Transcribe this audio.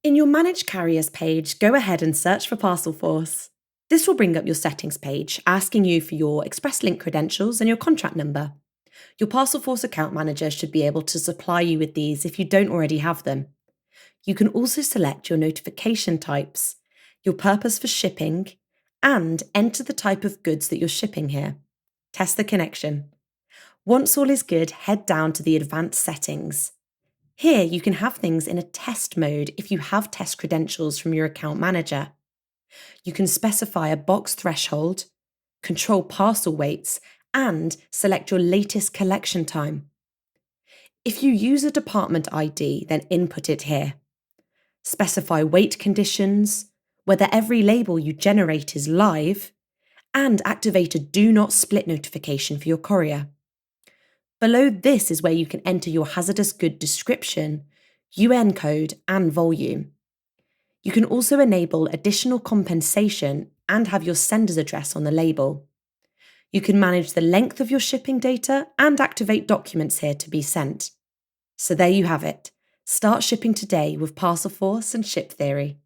In your Manage Carriers page, go ahead and search for Parcelforce. This will bring up your settings page, asking you for your Express Link credentials and your contract number. Your Parcelforce account manager should be able to supply you with these if you don't already have them. You can also select your notification types, your purpose for shipping, and enter the type of goods that you're shipping here. Test the connection. Once all is good, head down to the advanced settings. Here you can have things in a test mode if you have test credentials from your account manager. You can specify a box threshold, control parcel weights, and select your latest collection time. If you use a department ID, then input it here. Specify weight conditions, whether every label you generate is live, and activate a Do Not Split notification for your courier. Below this is where you can enter your hazardous good description, UN code, and volume. You can also enable additional compensation and have your sender's address on the label. You can manage the length of your shipping data and activate documents here to be sent. So there you have it. Start shipping today with Parcelforce and Shiptheory.